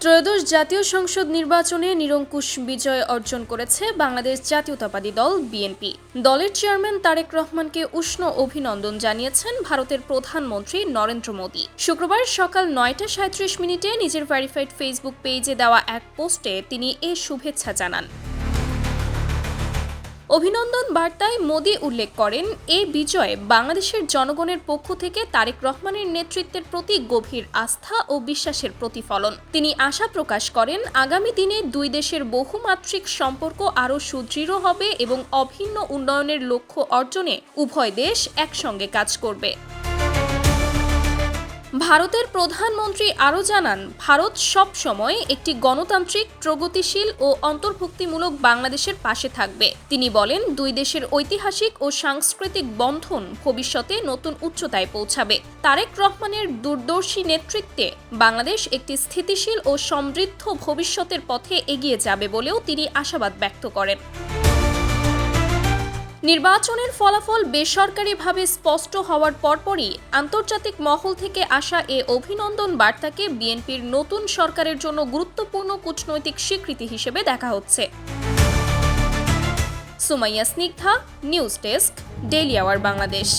ত্রয়োদশ জাতীয় সংসদ নির্বাচনে নিরঙ্কুশ বিজয় অর্জন করেছে বাংলাদেশ জাতীয়তাবাদী দল বিএনপি। দলের চেয়ারম্যান তারেক রহমানকে উষ্ণ অভিনন্দন জানিয়েছেন ভারতের প্রধানমন্ত্রী নরেন্দ্র মোদী। শুক্রবার সকাল ৯টা ৩৭ মিনিটে নিজের ভেরিফাইড ফেসবুক পেজে দেওয়া এক পোস্টে তিনি এ শুভেচ্ছা জানান। অভিনন্দন বার্তায় মোদী উল্লেখ করেন, এই বিজয় বাংলাদেশের জনগণের পক্ষ থেকে তারেক রহমানের নেতৃত্বের প্রতি গভীর আস্থা ও বিশ্বাসের প্রতিফলন। তিনি আশা প্রকাশ করেন, আগামী দিনে দুই দেশের বহুমাত্রিক সম্পর্ক আরও সুদৃঢ় হবে এবং অভিন্ন উন্নয়নের লক্ষ্য অর্জনে উভয় দেশ একসঙ্গে কাজ করবে। ভারতের প্রধানমন্ত্রী আরও জানান, ভারত সব সময় একটি গণতান্ত্রিক, প্রগতিশীল ও অন্তর্ভুক্তিমূলক বাংলাদেশের পাশে থাকবে। তিনি বলেন, দুই দেশের ঐতিহাসিক ও সাংস্কৃতিক বন্ধন ভবিষ্যতে নতুন উচ্চতায় পৌঁছাবে। তারেক রহমানের দূরদর্শী নেতৃত্বে বাংলাদেশ একটি স্থিতিশীল ও সমৃদ্ধ ভবিষ্যতের পথে এগিয়ে যাবে বলেও তিনি আশাবাদ ব্যক্ত করেন। নির্বাচনের ফলাফল বেসরকারিভাবে স্পষ্ট হওয়ার পরপরই আন্তর্জাতিক মহল থেকে আসা এ অভিনন্দন বার্তাকে বিএনপির নতুন সরকারের জন্য গুরুত্বপূর্ণ কূটনৈতিক স্বীকৃতি হিসেবে দেখা হচ্ছে। Sumaiya Snigdha, news desk, daily our Bangladesh.